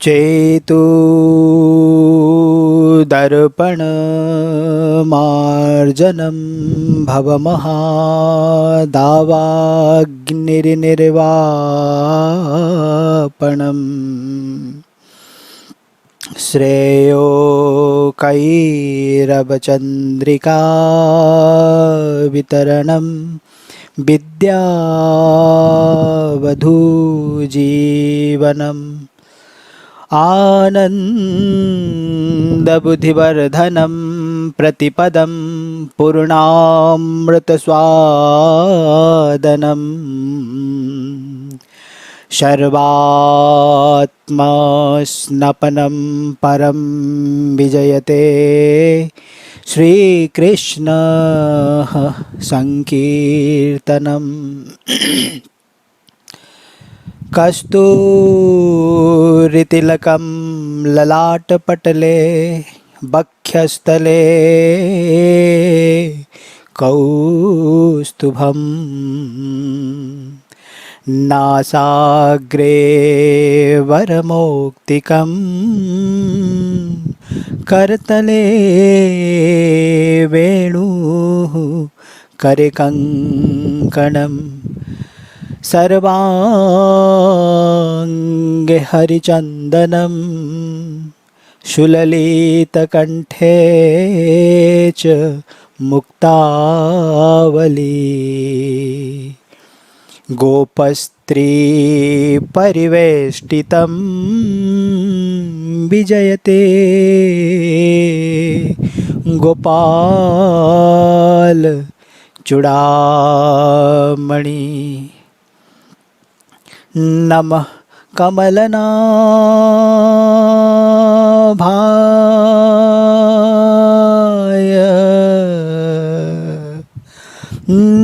चेतु दर्पण मार्जनं भवमहादावाग्निर्निर्वापणम् श्रेयो कैरवचन्द्रिका वितरणं विद्यावधूजीवनम् आनन्दबुद्धिवर्धनं प्रतिपदं पूर्णामृतस्वादनम् सर्वात्मस्नपनं परं विजयते श्रीकृष्ण संकीर्तनम् कस्तूरितिलकं ललाटपटले वक्षस्थले कौस्तुभम् नासाग्रे वरमौक्तिकं करतले वेणुः करकङ्कणम् सर्वाङ्गे हरिचन्दनं सुललितकण्ठे च मुक्तावली गोपस्त्रीपरिवेष्टितं विजयते गोपाल चूड़ामणि नमः कमलनाभाय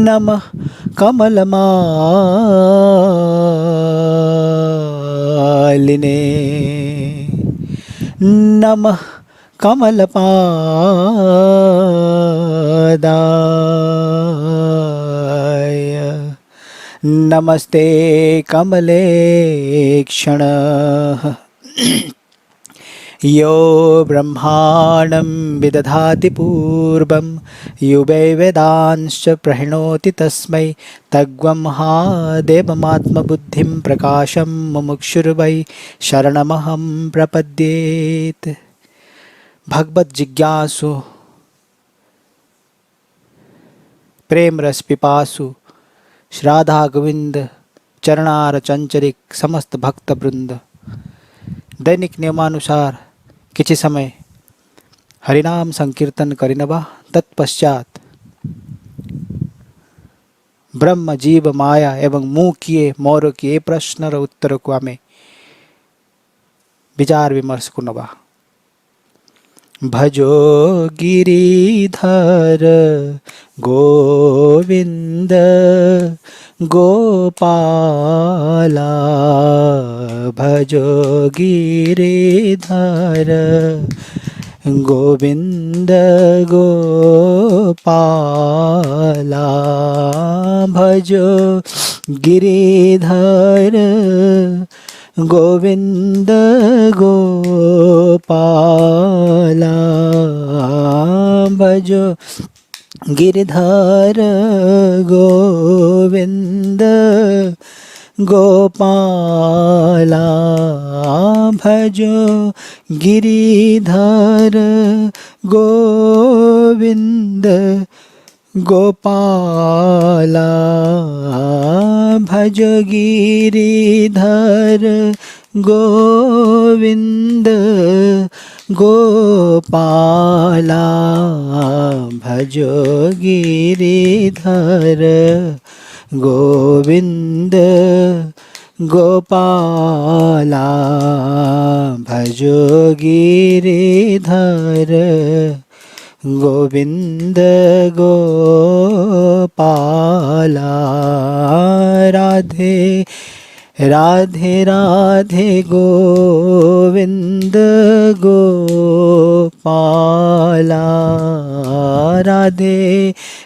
नमः कमलमालिने नमः कमलपादाय नमस्ते कमलेक्षण यो ब्रह्माणं विदधाति पूर्वं युवे वेदांश्च प्रणोति तस्मै तद्ब्रह्मादेवमात्मबुद्धिं प्रकाशं मुमुक्षुर्वै शरणमहं प्रपद्येत्। भगवत जिज्ञासु प्रेम रस पिपासु श्राद्धा गोविंद चरणार चंचरिक समस्त भक्त वृंद दैनिक नियमानुसार किछि समय हरिनाम संकीर्तन करिनबा तत्पश्चात ब्रह्म जीव माया एवं मुँह किए मोर किए प्रश्न र उत्तर को आमे विचार विमर्श कुनबा। भजो गिरिधर गोविंद गोपाला भजो गिरिधर गोविंद गोपाला भजो गिरिधर गोविंद गोपाला भजो गिरिधर गोविंद गोपाला भजो गिरिधर गोविंद गोपाला भजो गिरिधर गोविंद गोपाला भजो गिरिधर गोविंद गोपाला भजो गिरिधर गोविंद गोपाला। राधे राधे राधे गोविंद गोपाला राधे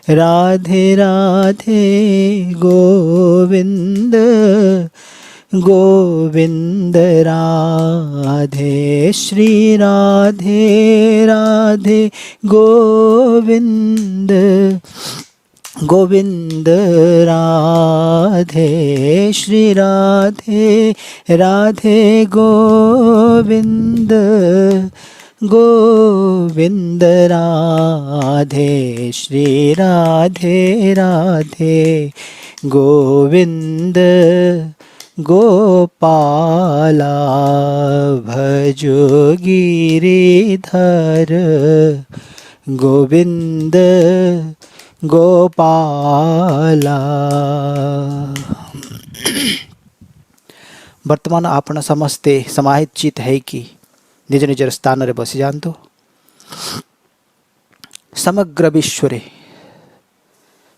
राधे राधे गोविंद गोविंद राधे श्री राधे राधे गोविंद गोविंद राधे श्री राधे राधे गोविंद गोविंद राधे श्री राधे राधे गोविंद गोपाला भजो गिरिधर गोविंद गोपाला। वर्तमान आपण समस्ते समाहित चित है कि निज निजर स्थान रे बसी जातु। समग्र विश्व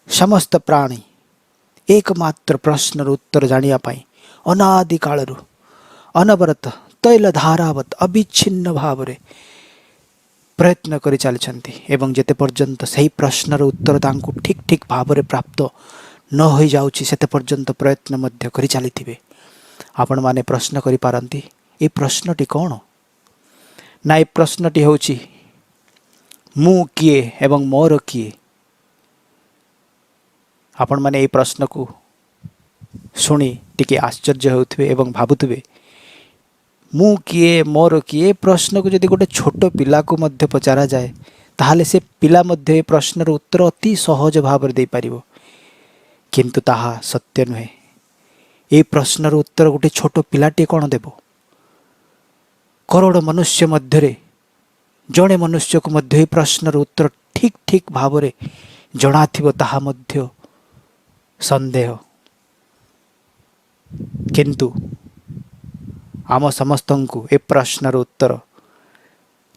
समस्त प्राणी एकमात्र प्रश्नर उत्तर जानिया पाई अनादि कालरू अनवरत तैल धारावत अविच्छिन्न भाव रे प्रयत्न करि चलछंती एवं जेते पर्यंत सही प्रश्नर उत्तर तांकु ठीक ठीक भाव रे प्राप्त न होई जाउची सेते पर्यंत प्रयत्न मध्य करि चलिथिबे। आपण माने प्रश्न करि पारंती ए प्रश्नटी कोन ना ए प्रश्नटी होची मु किए एवं मोर किए। आपण माने ए प्रश्न को शुणी टिके आश्चर्य होउथिबे एवं भाबुथिबे मु किए मोर किए प्रश्न को जदि गोटे छोट पिला को मध्य पचारा जाए ताहले से पिला मध्य ए प्रश्नर उत्तर अति सहज भाव दे पारिबो, किंतु ताहा सत्य नुहे। ए प्रश्नर उत्तर गोटे छोट पिलाटी कोन देबो? करोड़ मनुष्य मध्य जड़े मनुष्य को मध्य प्रश्नर उत्तर ठीक ठीक भाव रे जणा थिबो ताहा मध्य संदेह, किंतु आम समस्त को ए प्रश्नर उत्तर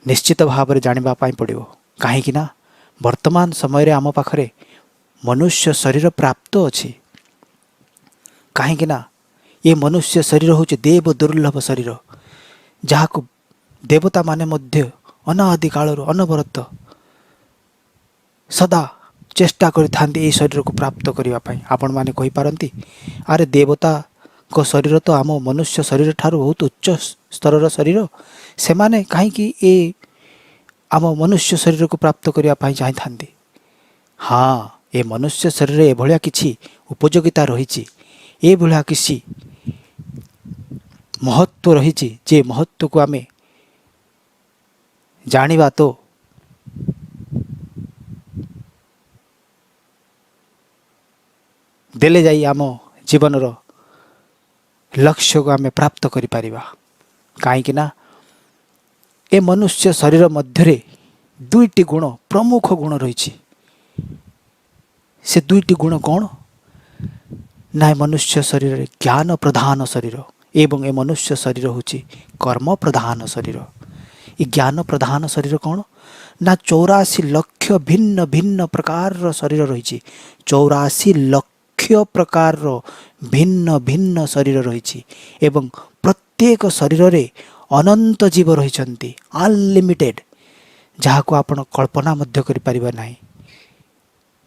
निश्चित भाव रे जानिबा पाई पड़िबो। काहेकि ना वर्तमान समय रे आम पाखरे मनुष्य शरीर प्राप्त अछि। काहेकि ना ये मनुष्य शरीर होचे देव दुर्लभ शरीर, जहा को देवता माने मध्य अनादि कालर अनवरत सदा चेष्टा करि थांती ए शरीर को प्राप्त करिवा पाई। आपण माने कहि पारंती अरे देवता को शरीर तो आम मनुष्य शरीर ठारू बहुत उच्च स्तर शरीर, से माने कहीं कि ए आम मनुष्य शरीर को प्राप्त करिवा पाई चाहि थांती। हाँ, ए मनुष्य शरीर ए भलिया किछि उपयोगिता रहिछि, ए भलिया किछि महत्व रहिछि, जे महत्व को आमे जानिबा तो देले जाई आम जीवन रो लक्ष्य को आमे प्राप्त करि परिबा। काहेकि ना ए मनुष्य शरीर मध्य दुईटी गुण प्रमुख गुण रही। से दुईटी गुण कौन ना मनुष्य शरीर ज्ञान प्रधान शरीर एवं ए मनुष्य शरीर होची कर्म प्रधान शरीर। ये ज्ञान प्रधान शरीर कौन ना 84 लक्ष भिन्न भिन्न प्रकार शरीर रही। 84 लक्ष प्रकार भिन्न भिन्न शरीर रही एवं प्रत्येक शरीर रे अनंत जीव रही अनलिमिटेड, जहाँ को आपण कल्पना मध्य करि परिबा नाही।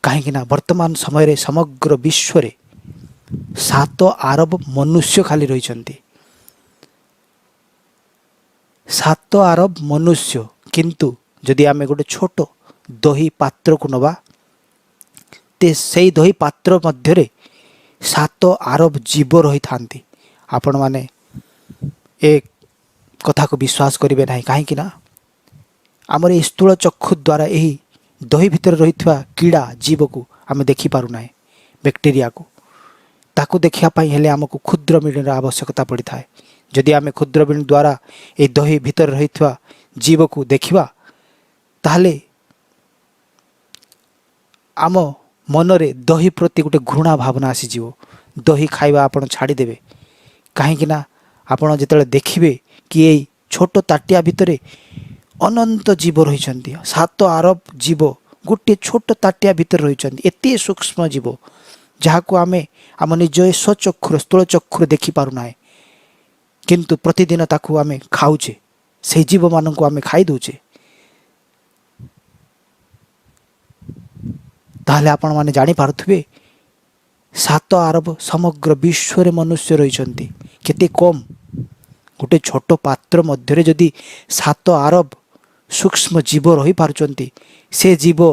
काहेकि ना वर्तमान समय रे समग्र विश्व रे 7 अरब मनुष्य खाली रही। 7 अरब मनुष्य, किंतु जदि आमे गोटे छोट दही पात्र को नबा ते सेई दही पात्र मध्य रे 7 अरब जीव रही थांती। आपण माने एक कथा को विश्वास करिवे नाही। काहेकि ना आमर ए स्थूल चक्षु द्वारा यही दही भितर रहितवा कीड़ा जीव को आमे देखि पारु नाही, बैक्टीरिया को ताकू देखिया पाई हेले हमको क्षुद्रबीन आवश्यकता पड़ी थाए। जदि आमे क्षुद्रबीन द्वारा ए दही भितर रहितवा जीव को देखिबा ताहले आम मनरे दही प्रति गोटे घृणा भावना आसी जीव। दही खाइबा आपण छाड़ी देबे। काहेकि ना आपण जेतले देखिबे कि ए छोट ताटिया भितरे अनंत जीव रही। 7 अरब जीव गोटे छोट ताटिया भितर रही, एते सूक्ष्म जीव जहाँ को आमे आम निज स्वचक्षुर स्थूल चक्षुर देखि पारु ना, किंतु प्रतिदिन ताकू आमे खाऊचे, से जीव मान को आमे खाई दउचे। ताहले आपण माने जानी पारुथबे 7 अरब समग्र विश्व रे मनुष्य रहिଛନ୍ତି केते कम गोटे छोट पात्र मध्य जदि 7 अरब सूक्ष्म जीव रही पारुଛନ୍ତି से जीव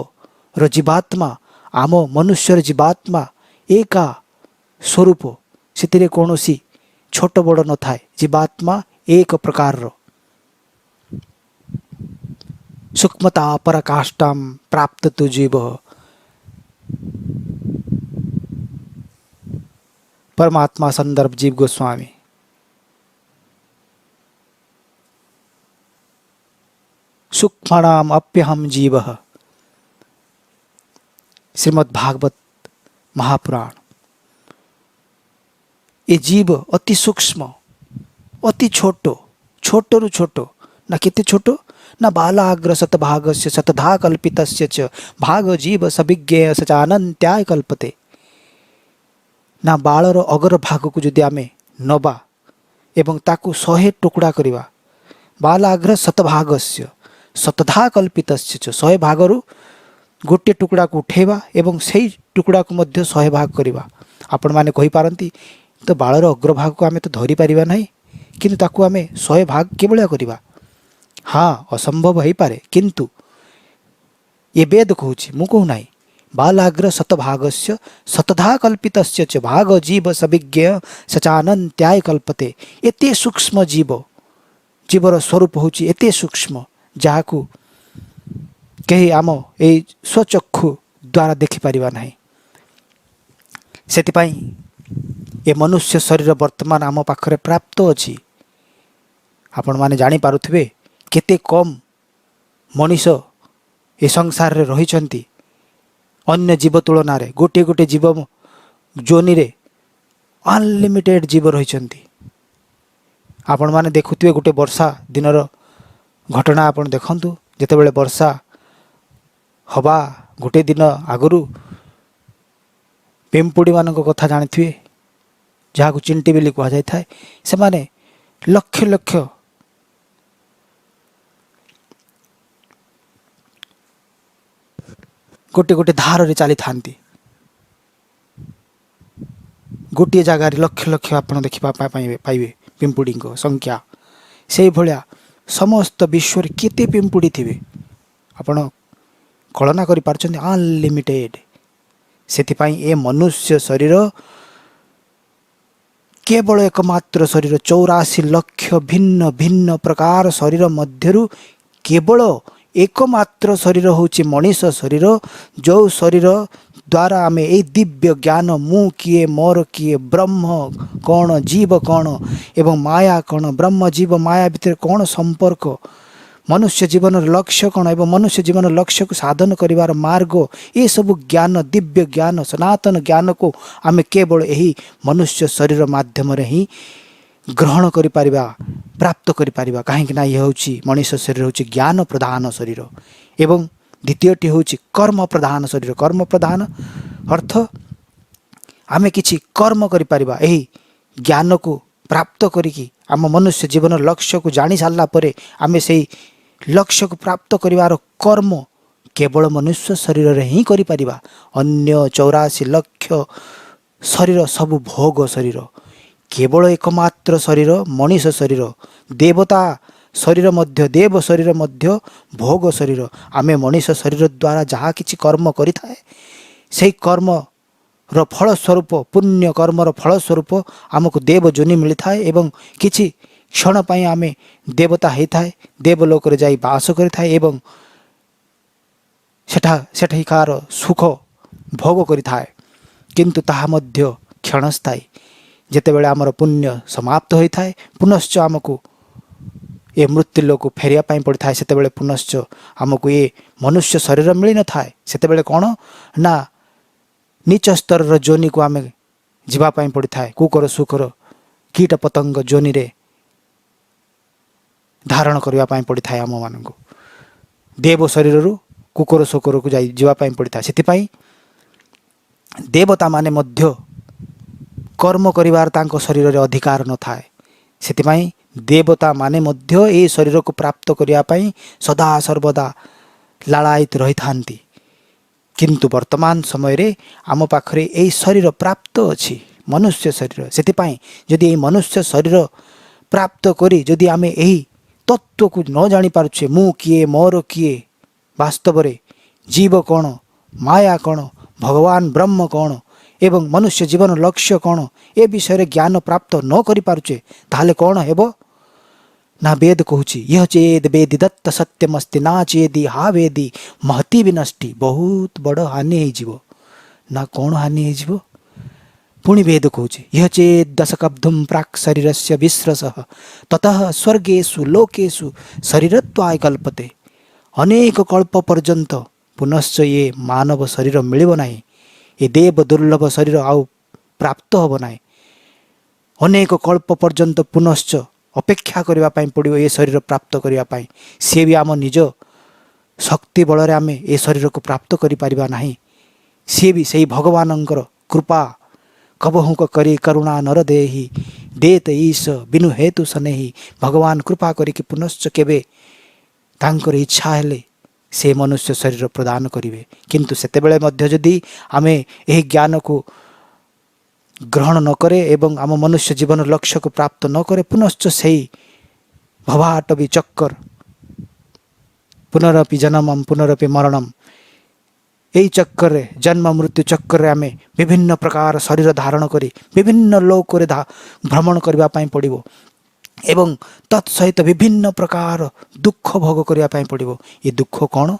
रो जीवात्मा आम मनुष्यर जीवात्मा एका स्वरूप से कौनसी छोट बड़ न थाए जीवात्मा एक प्रकार सूक्ष्मता पराकाष्ठा प्राप्त तु जीव परमात्मा संदर्भ जीव गोस्वामी। सूक्ष्मणाम अप्यहम जीव श्रीमद् भागवत महापुराण। ये जीव अति सूक्ष्म अति छोटो छोटरु छोटो ना केते छोटो ना बालाग्र शतभागस्य शतधा कल्पितस्य च भाग जीव सविज्ञेय सचानन्त्याय कल्पते। ना बालर अगर भाग को जदि आमे नबा एवं ताकू 100 टुकड़ा करिवा बालाग्र शतभागस्य शतधा कल्पितस्य च 100 भागरु गोटे टुकड़ा को उठेबा एवं सेही टुकड़ा को मध्य 100 भाग करिवा। आपण माने कहि पारंती तो बालर अग्रभाग को आमे तो धरी पारिबा नहीं किंतु ताकू आमे 100 भाग केबळा करिबा। हाँ असंभव हो पारे किंतु ये वेद कहूँ मु कहू ना बालाग्र शतभागस्य शतधा कल्पितस्य च भाग जीव सविज्ञेय सचानन्त्याय कल्पते। एते सूक्ष्म जीव जीवर स्वरूप हूँ एते सूक्ष्म जहाकू कहीं आम ए स्वचक्षु द्वारा देखिपर ना। से ये मनुष्य शरीर वर्तमान आम पाखरे प्राप्त अच्छी आपण माने जानी पारुथिबे केते कम मनीष ए संसार रे रहिछंती अन्य जीव तुलना रे गोटे गोटे जीव जोनि रे अनलिमिटेड जीव रहिछंती। आपण माने देखुथिबे गोटे वर्षा दिनर घटना आपण देखंतु जेतेबेले वर्षा हवा गोटे दिन आगरू पिंपुड़ी मानक कथा जानिथिबे जहाकू चिंटी बेली कहा जाय थाए से माने लक्ष लक्ष गोटे गोटे धार रे चली थांती गोटे जगार लक्ष लक्ष आप देखा पाइबे पिंपुड़ी संख्या से भलिया समस्त विश्व केते पिंपुड़ी थिबे आपण कल्पना करि पारछन्ती अनलिमिटेड। सेथिपाई ए मनुष्य शरीर केवल एकमात्र शरीर 84 लक्ष भिन्न भिन्न प्रकार शरीर मध्यरु केवल एकमात्र शरीर होची मनीष शरीर जो शरीर द्वारा आमे ए दिव्य ज्ञान मु किए मोर किए ब्रह्म कौन जीव कौन एवं माया कौन ब्रह्म जीव माया भितर कौन संपर्क मनुष्य जीवन लक्ष्य कौन एवं मनुष्य जीवन लक्ष्य को साधन करिवार मार्ग ये सब ज्ञान दिव्य ज्ञान सनातन ज्ञान को आमे केवल यही मनुष्य शरीर माध्यम रे ही ग्रहण करि पारिबा प्राप्त करि पारिबा। काहेकि ना ये होची मनुष्य शरीर होची ज्ञान प्रधान शरीर एवं द्वितीयटी होची कर्म प्रधान शरीर। कर्म प्रधान अर्थ आमे किछि कर्म करि पारिबा एही ज्ञान को प्राप्त करिकी आम मनुष्य जीवन लक्ष्य को जानी सारला परे आमे सेही लक्ष्य को प्राप्त करिवार कर्म केवल मनुष्य शरीर रे ही करि पारिबा। अन्य 84 लक्ष शरीर सब भोग शरीर केवल एकमात्र शरीर मनीष शरीर देवता शरीर मध्य देव शरीर मध्य भोग शरीर आमे मनीष शरीर द्वारा जहाँ किछि कर्म करि थाए से कर्म रो फल स्वरूप पुण्य कर्म रो फल स्वरूप आमको देव जोनि मिली थाए एवं किछि क्षण पई आमे देवता हेई थाए देवलोक रे जाई वास करि थाए एवं सेठाकार सुख भोग करि थाए किंतु ताहा मध्य क्षणस्थायी जेतेबेले आमर पुण्य समाप्त होई थाए पुनश्च आमको ये मृत्यु लोक फेरिया पाई पड़ी थाए सेतेबेले पुनश्च आमको ये मनुष्य शरीर मिली न थाए सेतेबेले कौन ना नीच स्तर जोनि को आमे जीवा पाई पड़ी थाए कुकर सुकर कीट पतंग जोनि रे धारण करबा पाई पड़ी थाए आम मानको देव शरीर रु कुकर सुकर को जाई जीवा पाई पड़ी थाए। सेतिपाई देवता माने मध्य कर्म करिवार तांको शरीर रे अधिकार न थाए सेतिपाई देवता माने मध्य ए शरीर को प्राप्त करिया पाई सदा सर्वदा लालायित रही थांती किंतु वर्तमान समय रे आम पाखरे यही शरीर प्राप्त अछि मनुष्य शरीर सेतिपाई जदि ये मनुष्य शरीर प्राप्त करी जदि आमे यही तत्व को न जानी पारुछे मु किए मोर किए वास्तव रे जीव कौन माया कौन भगवान ब्रह्म कौन एवं मनुष्य जीवन लक्ष्य कौन ए विषय रे ज्ञान प्राप्त न करि पारुछे ताहले कौन हेबो ना वेद कहूची यह चेद वेदी दत्त सत्यमस्ति ना चेदी हा वेदी महती विनष्टि बहुत बड़ हानि हो ना कौन हानि हो पुणी वेद कहूची यह चेद दशकब्धुम प्राक् शरीरस्य विस्रसः ततः स्वर्गेषु लोकेषु शरीरत्वाय कल्पते अनेक कल्प पर्यंत पुनश्च ये मानव शरीर मिलिब नाही ये देव दुर्लभ शरीर आउ प्राप्त होब नाही अनेक कल्प पर्यंत पुनश्च अपेक्षा करबा पई पड़ियो ये शरीर प्राप्त करबा पई से भी आम निज शक्ति बल रे आमे ए शरीर को प्राप्त करि परिबा नाही से भी सही भगवानंकर कृपा कबहुक करी करुणा नर देहि देत ईश बिनु हेतु सनेहि भगवान कृपा करिके पुनश्च केबे तांकर इच्छा हेले से मनुष्य शरीर प्रदान करिवे किंतु सेते बेले मध्य जदि आमे एही ज्ञान को ग्रहण न करे एवं आम मनुष्य जीवन लक्ष्य को प्राप्त न करे पुनश्च सही भवाटवी चक्कर पुनरपि जन्मम पुनरपि मरणम यही चक्कर रे जन्म मृत्यु चक्कर रे आमे विभिन्न प्रकार शरीर धारण करी विभिन्न लोक रे भ्रमण करबा पई पड़िबो एवं तत्सहित विभिन्न प्रकार दुख भोग करबा पई पड़िबो ये दुख कौन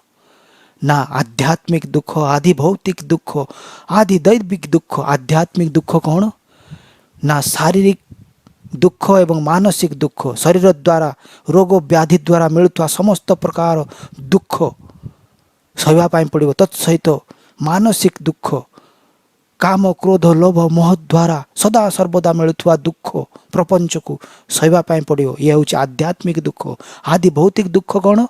ना आध्यात्मिक दुख आदि भौतिक दुख आदि दैविक दुख आध्यात्मिक दुख कौन ना शारीरिक दुख एवं मानसिक दुख शरीर द्वारा रोग व्याधि द्वारा मिलुवा समस्त प्रकार दुख सहवा पाई पड़िबो तत्सहित मानसिक दुख काम क्रोध लोभ मोह द्वारा सदा सर्वदा मिलुवा दुख प्रपंच को सहवा पाई पड़िबो यह होची आध्यात्मिक दुख आदि भौतिक दुख कौन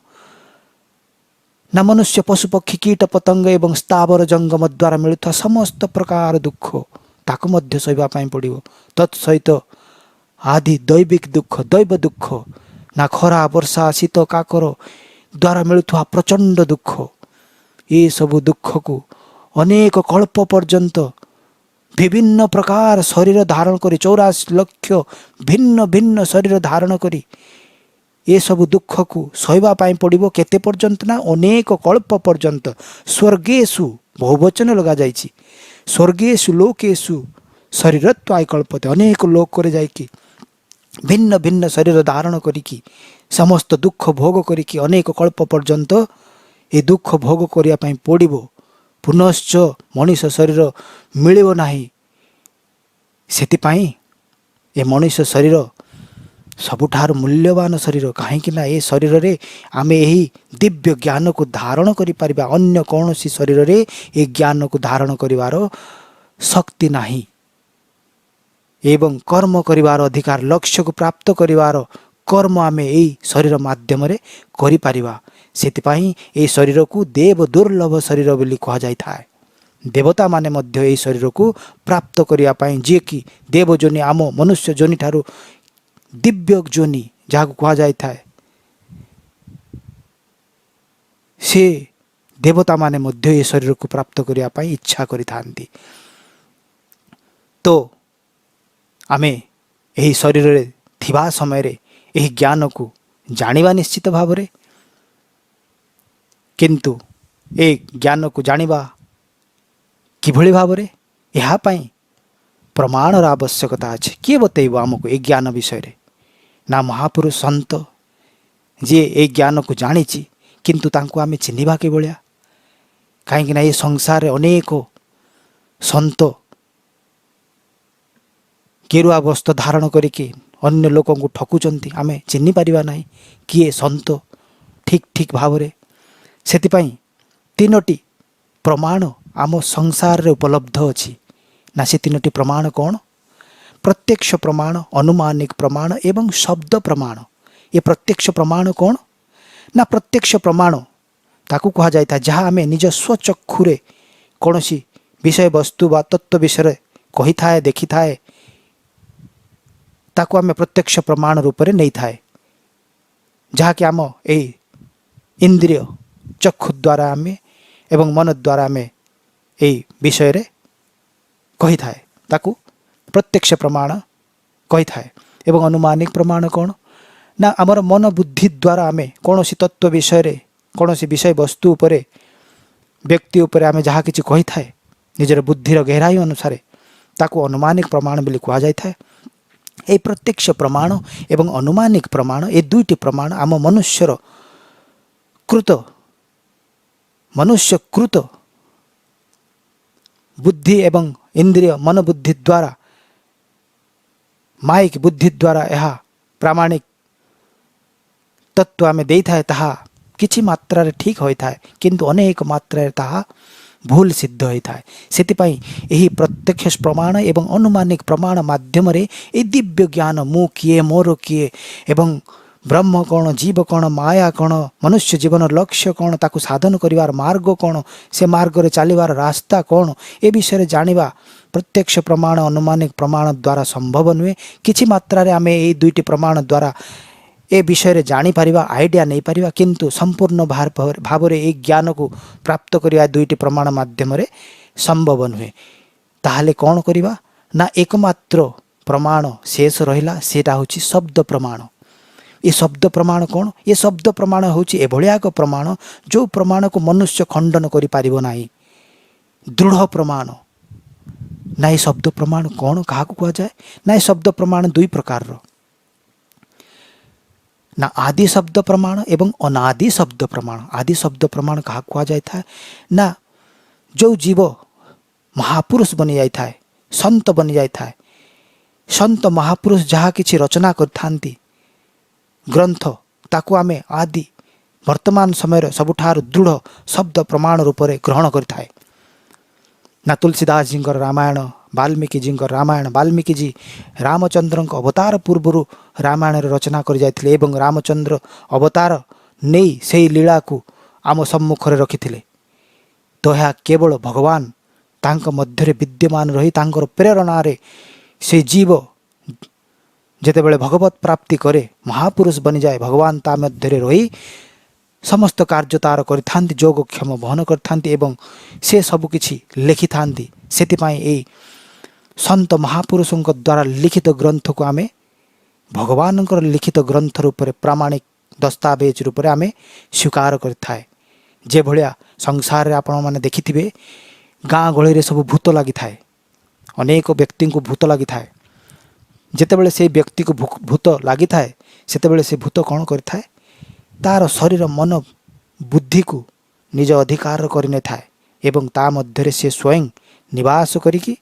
ना मनुष्य पशु पक्षी कीट पतंग एवं स्थावर जंगम द्वारा मिलुवा समस्त प्रकार दुख ताकु मध्य सहवा पाई पड़िबो तत्सहित आदि दैविक दुख दैव दुख ना खरा वर्षा शीत काकर द्वारा मिलुवा प्रचंड दुख ये सब दुख को अनेक कल्प पर्यंत विभिन्न प्रकार शरीर धारण करी 84 लक्ष भिन्न भिन्न शरीर धारण करी ये सब दुख को सहवा पाई पड़िबो केते पर्यंत ना अनेक कल्प पर्यंत स्वर्गेषु बहुवचन लगा जाइछि स्वर्गेषु लोकेषु शरीरत्वाय कल्पते अनेक लोक करे जाइकी भिन्न भिन्न शरीर धारण करिकी समस्त दुख भोग करिकी अनेक कल्प पर्यंत ए दुख भोग करिया पई पड़िबो पुनश्च मनुष्य शरीर मिलिबो नाही सेति पई ए मनुष्य शरीर सबुठार मूल्यवान शरीर कहीं ना ये शरीर रे आमे यही दिव्य ज्ञान को धारण करि परिबा अन्य कौनसी शरीर रे ये ज्ञान को धारण करिवार शक्ति नाही एवं कर्म करिवार अधिकार लक्ष्य को प्राप्त करिवार कर्म आमे यही शरीर माध्यम रे करि परिबा सेति पई ए शरीर को देव दुर्लभ शरीर बोली कहा जाय थाए देवता माने मध्य ए शरीर को प्राप्त करिया पई जे कि देव जोनि आम मनुष्य जोनि ठारू दिव्य जोनि जहाँ कहा जाय थाए से देवता माने मध्य ये शरीर को प्राप्त करिया पई इच्छा करि थांती तो आमे यही शरीर रे थिबा समय रे यही ज्ञान को जानिबा निश्चित भाव रे किंतु ए ज्ञान को जानिबा किभଳି भाव रे यहाँ पई प्रमाणर आवश्यकता अछि किए बतैबो हमको ए ज्ञान विषय रे ना महापुरुष संत जे ए ज्ञान को जानिछि किंतु तांको आमे चिन्हिबा के भलिया काहेकि ना ये संसार रे अनेक संत गेरुआ वस्त्र धारण करिके अन्य लोकों को ठकुचंती आमे चिन्हि परिबा नाही किए संत ठीक ठीक भाव रे सेति पई तीनोटी प्रमाण आम संसार रे उपलब्ध अछि ना से तीनोटी प्रमाण कौन प्रत्यक्ष प्रमाण अनुमानिक प्रमाण एवं शब्द प्रमाण ये प्रत्यक्ष प्रमाण कौन ना प्रत्यक्ष प्रमाण ताकू कहा जाय था जहाँ आमे निज स्वचक्षुरे कौनसी विषय वस्तु बा तत्व विषय कही थाए देखी थाए ताकू आमे प्रत्यक्ष प्रमाण रूप में नहीं थाए जहाँ कि आम ए इंद्रिय चक्षु द्वारा आमे एवं मन द्वारा आमे এই বিষୟରେ କହିଥାଏ, ତାକୁ ପ୍ରତ୍ୟକ୍ଷ ପ୍ରମାଣ କହିଥାଏ। ଏବଂ ଅନୁମାନିକ ପ୍ରମାଣ କ'ଣ ନା ଆମର ମନ ବୁଦ୍ଧି ଦ୍ୱାରା ଆମେ କୌଣସି ତତ୍ତ୍ୱ ବିଷୟରେ କୌଣସି ବିଷୟବସ୍ତୁ ଉପରେ ବ୍ୟକ୍ତି ଉପରେ ଆମେ ଯାହା କିଛି କହିଥାଏ ନିଜର ବୁଦ୍ଧିର ଗହରାଇ ଅନୁସାରେ ତାକୁ ଅନୁମାନିକ ପ୍ରମାଣ ବୋଲି କୁହାଯାଇଥାଏ। ଏହି ପ୍ରତ୍ୟକ୍ଷ ପ୍ରମାଣ ଏବଂ ଅନୁମାନିକ ପ୍ରମାଣ ଏ ଦୁଇଟି ପ୍ରମାଣ ଆମ ମନୁଷ୍ୟକୃତ ବୁଦ୍ଧି ଏବଂ ଇନ୍ଦ୍ରିୟ ମନୋବୁଦ୍ଧି ଦ୍ୱାରା ମାଇକ ବୁଦ୍ଧି ଦ୍ୱାରା ଏହା ପ୍ରାମାଣିକ ତତ୍ତ୍ୱ ଆମେ ଦେଇଥାଏ ତାହା କିଛି ମାତ୍ରାରେ ଠିକ୍ ହୋଇଥାଏ, କିନ୍ତୁ ଅନେକ ମାତ୍ରାରେ ତାହା ଭୁଲ ସିଦ୍ଧ ହୋଇଥାଏ। ସେଥିପାଇଁ ଏହି ପ୍ରତ୍ୟକ୍ଷ ପ୍ରମାଣ ଏବଂ ଅନୁମାନିକ ପ୍ରମାଣ ମାଧ୍ୟମରେ ଏହି ଦିବ୍ୟ ଜ୍ଞାନ ମୁଁ କିଏ, ମୋର କିଏ ଏବଂ ବ୍ରହ୍ମ କ'ଣ, ଜୀବ କ'ଣ, ମାୟା କ'ଣ, ମନୁଷ୍ୟ ଜୀବନର ଲକ୍ଷ୍ୟ କ'ଣ, ତାକୁ ସାଧନ କରିବାର ମାର୍ଗ କ'ଣ, ସେ ମାର୍ଗରେ ଚାଲିବାର ରାସ୍ତା କ'ଣ, ଏ ବିଷୟରେ ଜାଣିବା ପ୍ରତ୍ୟକ୍ଷ ପ୍ରମାଣ ଅନୁମାନିକ ପ୍ରମାଣ ଦ୍ୱାରା ସମ୍ଭବ ନୁହେଁ। କିଛି ମାତ୍ରାରେ ଆମେ ଏହି ଦୁଇଟି ପ୍ରମାଣ ଦ୍ୱାରା ଏ ବିଷୟରେ ଜାଣିପାରିବା, ଆଇଡ଼ିଆ ନେଇପାରିବା, କିନ୍ତୁ ସମ୍ପୂର୍ଣ୍ଣ ଭାବରେ ଏହି ଜ୍ଞାନକୁ ପ୍ରାପ୍ତ କରିବା ଦୁଇଟି ପ୍ରମାଣ ମାଧ୍ୟମରେ ସମ୍ଭବ ନୁହେଁ। ତାହେଲେ କ'ଣ କରିବା ନା ଏକମାତ୍ର ପ୍ରମାଣ ଶେଷ ରହିଲା, ସେଇଟା ହେଉଛି ଶବ୍ଦ ପ୍ରମାଣ। ଏ ଶବ୍ଦ ପ୍ରମାଣ କ'ଣ? ଏ ଶବ୍ଦ ପ୍ରମାଣ ହେଉଛି ଏଭଳିଆ ଏକ ପ୍ରମାଣ ଯେଉଁ ପ୍ରମାଣକୁ ମନୁଷ୍ୟ ଖଣ୍ଡନ କରିପାରିବ ନାହିଁ, ଦୃଢ଼ ପ୍ରମାଣ। ନା ଏ ଶବ୍ଦ ପ୍ରମାଣ କ'ଣ କାହାକୁ କୁହାଯାଏ ନା ଏ ଶବ୍ଦ ପ୍ରମାଣ ଦୁଇ ପ୍ରକାରର, ନା ଆଦି ଶବ୍ଦ ପ୍ରମାଣ ଏବଂ ଅନାଦି ଶବ୍ଦ ପ୍ରମାଣ। ଆଦି ଶବ୍ଦ ପ୍ରମାଣ କାହାକୁ କୁହାଯାଇଥାଏ ନା ଯେଉଁ ଜୀବ ମହାପୁରୁଷ ବନିଯାଇଥାଏ, ସନ୍ତ ବନିଯାଇଥାଏ, ସନ୍ତ ମହାପୁରୁଷ ଯାହା କିଛି ରଚନା କରିଥାନ୍ତି ଗ୍ରନ୍ଥ, ତାକୁ ଆମେ ଆଦି ବର୍ତ୍ତମାନ ସମୟରେ ସବୁଠାରୁ ଦୃଢ଼ ଶବ୍ଦ ପ୍ରମାଣ ରୂପରେ ଗ୍ରହଣ କରିଥାଏ। ନା ତୁଳସୀଦାସଜୀଙ୍କର ରାମାୟଣ, ବାଲ୍ମୀକିଜୀଙ୍କର ରାମାୟଣ, ବାଲ୍ମୀକିଜୀ ରାମଚନ୍ଦ୍ରଙ୍କ ଅବତାର ପୂର୍ବରୁ ରାମାୟଣର ରଚନା କରିଯାଇଥିଲେ ଏବଂ ରାମଚନ୍ଦ୍ର ଅବତାର ନେଇ ସେହି ଲୀଳାକୁ ଆମ ସମ୍ମୁଖରେ ରଖିଥିଲେ। ତ ଏହା କେବଳ ଭଗବାନ ତାଙ୍କ ମଧ୍ୟରେ ବିଦ୍ୟମାନ ରହି ତାଙ୍କର ପ୍ରେରଣାରେ ସେ ଜୀବ ଯେତେବେଳେ ଭଗବତ ପ୍ରାପ୍ତି କରେ, ମହାପୁରୁଷ ବନିଯାଏ, ଭଗବାନ ତା ମଧ୍ୟରେ ରହି ସମସ୍ତ କାର୍ଯ୍ୟ ତାର କରିଥାନ୍ତି, ଯୋଗକ୍ଷମ ବହନ କରିଥାନ୍ତି ଏବଂ ସେ ସବୁକିଛି ଲେଖିଥାନ୍ତି। ସେଥିପାଇଁ ଏହି ସନ୍ତ ମହାପୁରୁଷଙ୍କ ଦ୍ୱାରା ଲିଖିତ ଗ୍ରନ୍ଥକୁ ଆମେ ଭଗବାନଙ୍କର ଲିଖିତ ଗ୍ରନ୍ଥ ରୂପରେ ପ୍ରାମାଣିକ ଦସ୍ତାବେଜ ରୂପରେ ଆମେ ସ୍ୱୀକାର କରିଥାଏ। ଯେଭଳିଆ ସଂସାରରେ ଆପଣମାନେ ଦେଖିଥିବେ ଗାଁ ଗହଳିରେ ସବୁ ଭୂତ ଲାଗିଥାଏ, ଅନେକ ବ୍ୟକ୍ତିଙ୍କୁ ଭୂତ ଲାଗିଥାଏ। ଯେତେବେଳେ ସେହି ବ୍ୟକ୍ତିକୁ ଭୂତ ଲାଗିଥାଏ ସେତେବେଳେ ସେ ଭୂତ କ'ଣ କରିଥାଏ, ତାର ଶରୀର ମନ ବୁଦ୍ଧିକୁ ନିଜ ଅଧିକାର କରିନେଥାଏ ଏବଂ ତା ମଧ୍ୟରେ ସେ ସ୍ୱୟଂ ନିବାସ କରିକି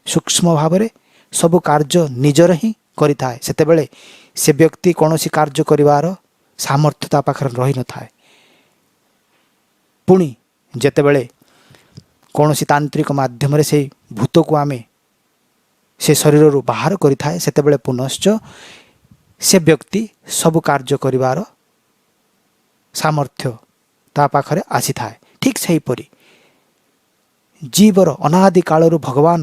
ସୂକ୍ଷ୍ମ ଭାବରେ ସବୁ କାର୍ଯ୍ୟ ନିଜର ହିଁ କରିଥାଏ। ସେତେବେଳେ ସେ ବ୍ୟକ୍ତି କୌଣସି କାର୍ଯ୍ୟ କରିବାର ସାମର୍ଥ୍ୟ ତା ପାଖରେ ରହିନଥାଏ। ପୁଣି ଯେତେବେଳେ କୌଣସି ତାନ୍ତ୍ରିକ ମାଧ୍ୟମରେ ସେଇ ଭୂତକୁ ଆମେ ସେ ଶରୀରରୁ ବାହାର କରିଥାଏ, ସେତେବେଳେ ପୁନଶ୍ଚ ସେ ବ୍ୟକ୍ତି ସବୁ କାର୍ଯ୍ୟ କରିବାର ସାମର୍ଥ୍ୟ ତା ପାଖରେ ଆସିଥାଏ। ଠିକ୍ ସେହିପରି ଜୀବର ଅନାଦି କାଳରୁ ଭଗବାନ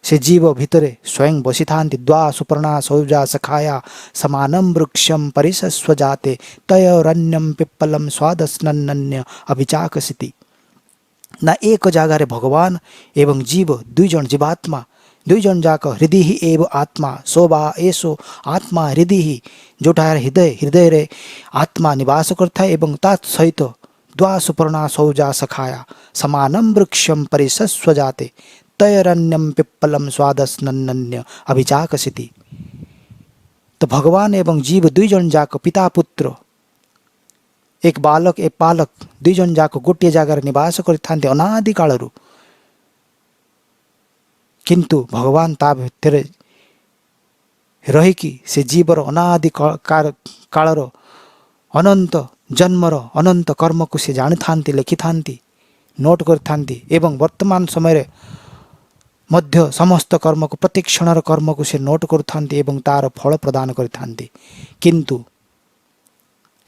ସେ ଜୀବ ଭିତରେ ସ୍ୱୟଂ ବସିଥାନ୍ତି। ଦ୍ୱା ସୁପର୍ଣ୍ଣା ସୌଜା ସଖାୟା ସମାନମ୍ ବୃକ୍ଷମ୍ ପରିସସ୍ୱଜାତେ ତୟୋରନ୍ୟମ୍ ପିପ୍ପଲମ୍ ସ୍ୱାଦସ୍ନନ୍ୟ ଅଭିଚାକସିତି। ନା ଏକ ଜାଗାରେ ଭଗବାନ ଏବଂ ଜୀବ ଦୁଇଜଣ ଜୀବାତ୍ମା ଦୁଇଜଣ ଯାକ ହୃଦୟ ହିଁ ଏବ ଆତ୍ମା ସୋବା ଏସୋ ଆତ୍ମା ହୃଦୟ ହିଁ, ଯେଉଁଟା ହୃଦୟରେ ଆତ୍ମା ନିବାସ କରିଥାଏ ଏବଂ ତା ସହିତ ଦ୍ୱା ସୁପର୍ଣ୍ଣା ସୌଜା ସଖାୟା ସମାନମ୍ ବୃକ୍ଷମ୍ ପରିସସ୍ୱଜାତେ ତୟୋରନ୍ୟମ୍ ପିପ୍ପଲମ୍ ସ୍ୱାଦସ୍ନନ୍ୟ ଅଭିଚାକସିତି। ତ ଭଗବାନ ଏବଂ ଜୀବ ଦୁଇଜଣ ଯାକ ପିତା ପୁତ୍ର, ଏକ ବାଲକ ଏକ ପାଲକ ଦୁଇଜଣ ଯାକ ଗୋଟିଏ ଜାଗାରେ ନିବାସ କରିଥାନ୍ତି ଅନାଦି କାଳରୁ। କିନ୍ତୁ ଭଗବାନ ତା ଭିତରେ ରହିକି ସେ ଜୀବର ଅନାଦି କାଳର ଅନନ୍ତ ଜନ୍ମର ଅନନ୍ତ କର୍ମକୁ ସେ ଜାଣିଥାନ୍ତି, ଲେଖିଥାନ୍ତି, ନୋଟ୍ କରିଥାନ୍ତି ଏବଂ ବର୍ତ୍ତମାନ ସମୟରେ ମଧ୍ୟ ସମସ୍ତ କର୍ମକୁ ପ୍ରତି କ୍ଷଣର କର୍ମକୁ ସେ ନୋଟ୍ କରୁଥାନ୍ତି ଏବଂ ତାର ଫଳ ପ୍ରଦାନ କରିଥାନ୍ତି। କିନ୍ତୁ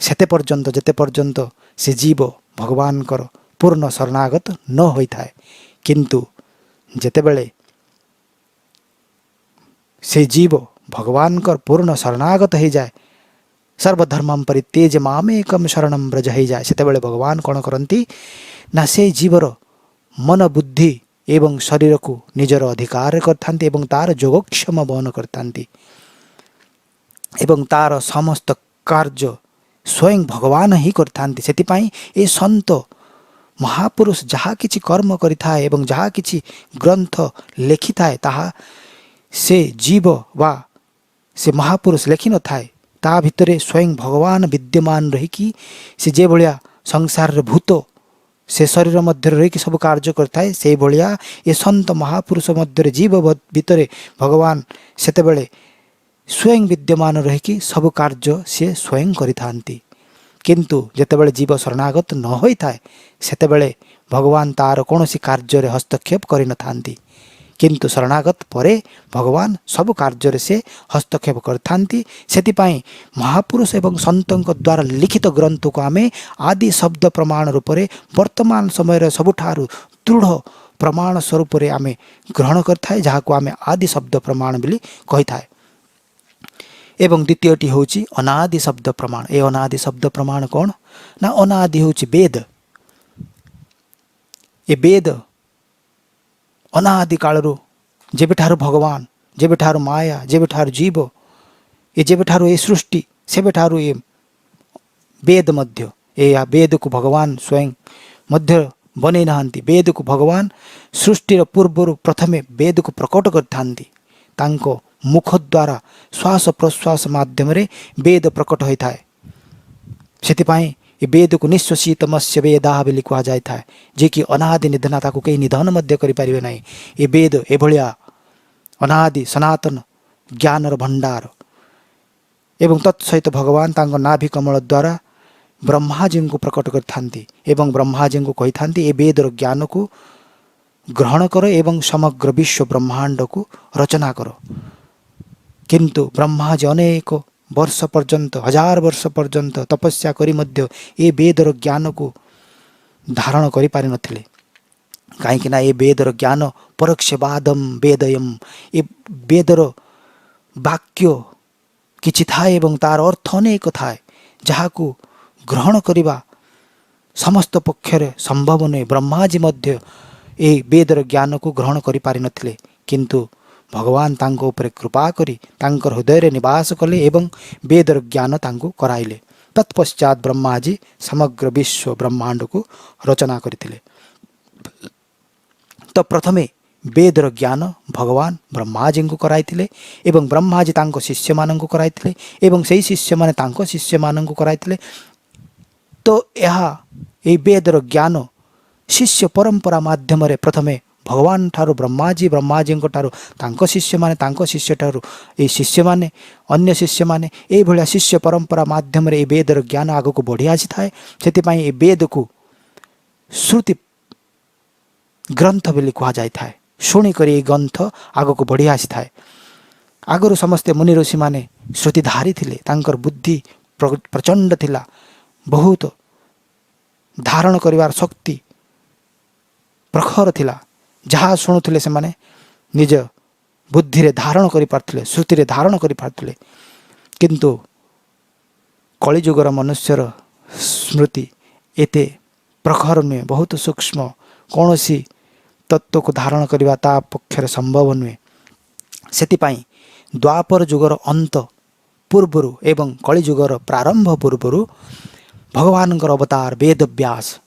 ସେତେ ପର୍ଯ୍ୟନ୍ତ ଯେତେ ପର୍ଯ୍ୟନ୍ତ ସେ ଜୀବ ଭଗବାନଙ୍କର ପୂର୍ଣ୍ଣ ଶରଣାଗତ ନ ହୋଇଥାଏ। କିନ୍ତୁ ଯେତେବେଳେ ସେ ଜୀବ ଭଗବାନଙ୍କର ପୂର୍ଣ୍ଣ ଶରଣାଗତ ହୋଇଯାଏ, ସର୍ବଧର୍ମମ୍ ପରିତ୍ୟଜ୍ୟ ମାମେକମ୍ ଶରଣମ୍ ବ୍ରଜ ହୋଇଯାଏ, ସେତେବେଳେ ଭଗବାନ କ'ଣ କରନ୍ତି ନା ସେ ଜୀବର मन बुद्धि एवं शरीर को निजर अधिकार करथांती एवं तार जोगक्षम बहन करथांती एवं तार समस्त कार्य स्वयं भगवान ही करथांती। सेतिपाई ए संत महापुरुष जहाँ किछि कर्म करिथाए एवं जहाँ किछि ग्रंथ लेखिथाए ताहा से जीव वा से महापुरुष लेखि न थाए ता भितरे स्वयं भगवान विद्यमान रहीकि से जे भलिया संसार भूत से शरीर मध्य रहीकि सब कार्य करथाए से भलिया ये संत महापुरुष मध्य जीव भितरे भगवान सेतेबेले स्वयं विद्यमान रहीकि सब कार्य से स्वयं करिथांती। किंतु जेतेबेले जीव शरणागत न होई थाए सेतेबेले भगवान तार कोनोसी कार्य रे हस्तक्षेप करि न थांती। किंतु शरणागत परे भगवान सब कार्य से हस्तक्षेप करथांती। सेतिपाई महापुरुष एवं संतों द्वारा लिखित ग्रंथ को आमे आदि शब्द प्रमाण रूप में वर्तमान समय सबुठारु दृढ़ प्रमाण स्वरूप रे आमे ग्रहण करथाए जहाँ को आमे आदि शब्द प्रमाण बोली कही थाए। एवं द्वितीयटी होची अनादि शब्द प्रमाण। ए अनादि शब्द प्रमाण कौन ना अनादि होची वेद। ए वेद अनादि कालरू जेबेठारु भगवान जेबेठारु माया जेबेठारु जीव ए जेबेठारु ए सृष्टि सेबेठारु ए वेद मध्य ए वेद को भगवान स्वयं मध्य बने नहांती। वेद को भगवान सृष्टि पूर्व प्रथमे वेद को प्रकट करथांती। तांको मुख द्वारा श्वास प्रश्वास माध्यम रे वेद प्रकट होई थाए। सेतिपाई ए वेद को निश्वसितमस्य वेदाः बोली कहा जाय थाए जे कि अनादि निधन ताको केही निधन मध्य करि पारिबे नाही। ए वेद एभलिया अनादि सनातन ज्ञानर भंडार एवं तत्सहित भगवान तांको नाभि कमल द्वारा ब्रह्माजी को प्रकट करथांती एवं ब्रह्माजी को कही थांती ए वेदर ज्ञान को ग्रहण करो एवं समग्र विश्व ब्रह्मांड को रचना करो। किंतु ब्रह्माजी अनेक वर्ष पर्यंत 1000 वर्ष पर्यंत तपस्या करी मध्य ए वेदर ज्ञान को धारण करि पारि नथिले। काहेकि ना ए वेदर ज्ञान परोक्षवादम वेदयम ए वेदर वाक्य किछि थाए एवं तार अर्थ अनेक थाए जहाँ को ग्रहण करिबा समस्त पक्षरे संभव नहीं। ब्रह्माजी मध्य ए वेदर ज्ञान को ग्रहण करि पारि नथिले किंतु भगवान तांको ऊपर कृपा करी तांकर हृदय रे निवास कले एवं वेदर ज्ञान तांको कराइले। तत्पश्चात ब्रह्माजी समग्र विश्व ब्रह्मांड को रचना करथिले। तो प्रथमे वेदर ज्ञान भगवान ब्रह्माजी को कराइथिले एवं ब्रह्माजी तांको शिष्य मानन को कराइथिले एवं सेही शिष्य माने तांको शिष्य मानन को कराइथिले। तो यह ए वेदर ज्ञान शिष्य परंपरा माध्यम रे प्रथमे भगवान ठारू ब्रह्माजी ब्रह्माजी ठारू तांको शिष्य माने तांको शिष्य ठारू ए शिष्य माने अन्य शिष्य माने ए भलिया शिष्य परंपरा माध्यम रे ए वेदर ज्ञान आगो को बढ़ी आसी थाए। सेतिपाई ए वेद को श्रुति ग्रंथ बोली कहा जाय थाए। शुणी करी ए ग्रंथ आगो को बढ़ी आसी थाए। आगरु समस्ते मुनि ऋषि माने श्रुतिधारी थिले तांकर बुद्धि प्रचंड थिला बहुत धारण करिवार शक्ति प्रखर थिला। जहाँ शुणुले से माने निज बुद्धि रे धारण करि पारथिले श्रुति रे धारण करि पारथिले। किंतु कलिजुगर मनुष्यर स्मृति एते प्रखर नुहे बहुत सूक्ष्म कौनसी तत्व को धारण करिबा ता पक्षरे संभव नुहे। सेतिपाई द्वापर जुगर अंत पूर्वरु एवं कलिजुगर प्रारंभ पूर्वरु भगवानଙ୍କର अवतार वेद व्यास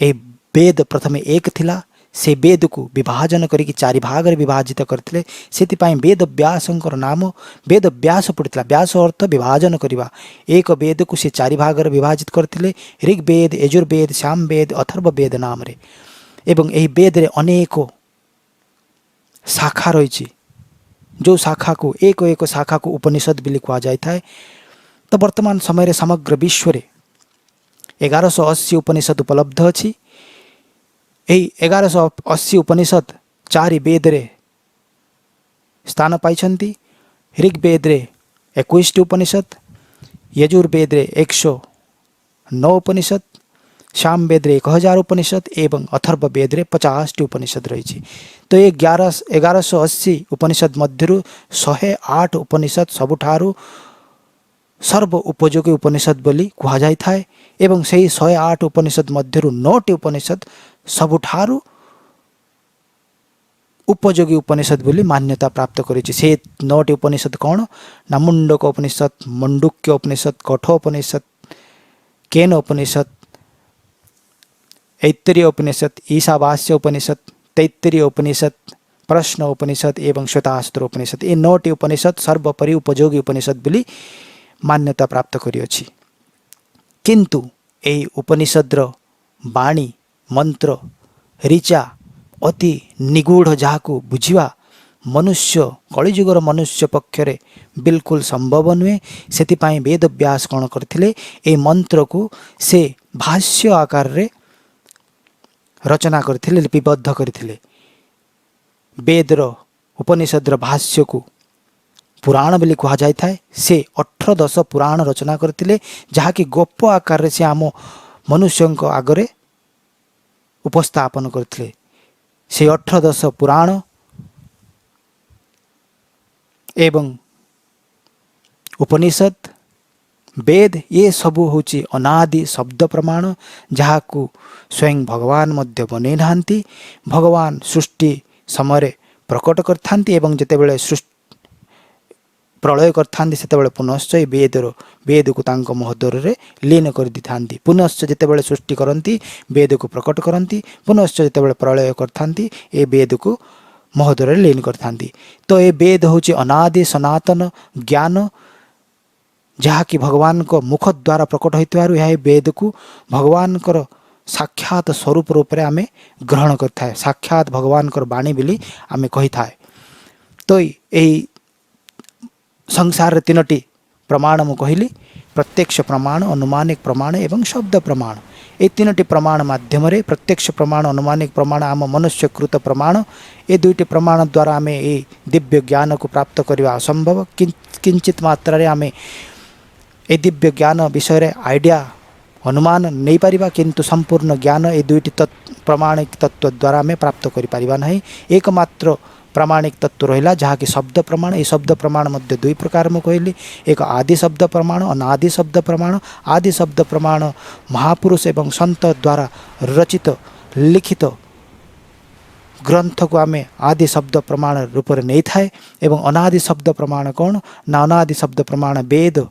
ए वेद प्रथमे एक थिला से वेद को विभाजन करिकी 4 भाग रे विभाजित करथिले। सेतिपाई वेद व्यासंकर नाम वेद व्यास पड़ितला। व्यास अर्थ विभाजन करिबा। एक वेद को से 4 भाग रे विभाजित करथिले ऋग्वेद यजुर्वेद सामवेद अथर्ववेद नाम रे। एवं एही वेद रे अनेक शाखा रहिछि जो शाखा को एक शाखा को उपनिषद बोली कहा जाय थाए। तो वर्तमान समय रे समग्र विश्व रे 1180 उपनिषद उपलब्ध अछि। एही 1180 उपनिषद 4 वेद रे स्थान पाइछन्ति। ऋग्वेद रे 21 उपनिषद यजुर्वेद रे 109 उपनिषद सामवेद रे 1000 उपनिषद एवं अथर्ववेद रे 50 उपनिषद रही। तो ये 1180 उपनिषद मध्यरु 108 उपनिषद सबुठारु सर्व उपयोगी उपनिषद बोली कहा जाय थाए एवं सेही 108 उपनिषद मध्यरु 9टी उपनिषद सबुठारु उपयोगी उपनिषद बोली मान्यता प्राप्त करिछि। से 9टी उपनिषद कौन ना मुंडक उपनिषद, मंडुक्य उपनिषद, कठोपनिषद, केन उपनिषद, ऐत्तरीय उपनिषद, ईशावास्य उपनिषद, तैत्तरीय उपनिषद, प्रश्न उपनिषद एवं श्वेतास्त्र उपनिषद। ये 9टी उपनिषद सर्वोपरि उपयोगी उपनिषद बोली मान्यता प्राप्त करिअछि। किंतु एई उपनिषद्र बाणी मंत्र ऋचा अति निगूढ़, जहाकू बुझिवा मनुष्य कलिजुगर मनुष्य पक्षरे बिल्कुल संभव नुहे। सेतिपाई वेद व्यास कौन करथिले, ए मंत्र को से भाष्य आकार रे रचना करथिले, लिपिबद्ध करथिले। वेदर उपनिषद्र भाष्य को पुराण बोली कहा जाय थाए। से 18-10 पुराण रचना करथिले, जहाकी गप आकार रे से आम मनुष्यंक आगरे उपस्थापन करथिले। से 18-10 पुराण एवं उपनिषद वेद ये सबू होची अनादि शब्द प्रमाण, जहाकू स्वयं भगवान मध्य बनै नाहांती। भगवान सृष्टि समय प्रकट करथांती एवं जेतेबेले सृष्टि प्रलय करथांती सेतेबेले पुनश्च वेद को तांको महदर रे लीन कर दिथांती। पुनश्च जेतेबेले सृष्टि करंती वेद को प्रकट करंती, पुनश्च जेतेबेले प्रलय करथांती ए वेद को महदर रे लीन करथांती। तो ए वेद होची अनादि सनातन ज्ञान, जहाँकि भगवान को मुख द्वारा प्रकट होइतवारु यह वेद को भगवान कर साक्षात स्वरूप रूप रे आमे ग्रहण करथाय। साक्षात भगवान कर बाणी बोली आमे कहि थाए। तो यही संसार 3टी प्रमाण मु कहली, प्रत्यक्ष प्रमाण, अनुमानिक प्रमाण एवं शब्द प्रमाण। ये 3टी प्रमाण माध्यम रे प्रत्यक्ष प्रमाण, अनुमानिक प्रमाण, आम मनुष्यकृत प्रमाण, ये 2टी प्रमाण द्वारा आमे ए दिव्य ज्ञान को प्राप्त करवा असंभव। किंचित मात्रा रे आमे ए दिव्य ज्ञान विषय रे आइडिया अनुमान नहीं पारिबा, किंतु संपूर्ण ज्ञान ए 2टी प्रमाणिक तत्व द्वारा आमे प्राप्त करि पारिबा नहीं। एकमात्र प्रामाणिक तत्व रहिला जहाँकि शब्द प्रमाण। ये शब्द प्रमाण मध्य 2 प्रकार में कहली, एक आदि शब्द प्रमाण, अनादि शब्द प्रमाण। आदि शब्द प्रमाण महापुरुष एवं संत द्वारा रचित लिखित ग्रंथ को आमे आदि शब्द प्रमाण रूप में नहीं थाए। एवं अनादि शब्द प्रमाण कौन ना अनादि शब्द प्रमाण वेद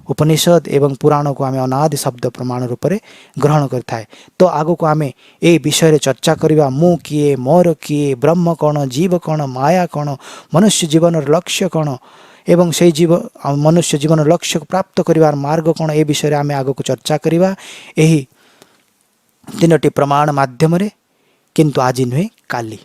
उपनिषद एवं पुराण को आमे अनादि शब्द प्रमाण रूप में ग्रहण करथाए। तो आगो को आमे ए विषय रे चर्चा करिवा, मु किए, मोर किए, ब्रह्म कौन, जीव कौन, माया कौन, मनुष्य जीवन लक्ष्य कौन एवं से जीव मनुष्य जीवन लक्ष्य को प्राप्त करिवार मार्ग कौन, ए विषय रे आमे आगो को चर्चा करिवा एही 3टी प्रमाण माध्यम रे। किंतु आज नुहे काली।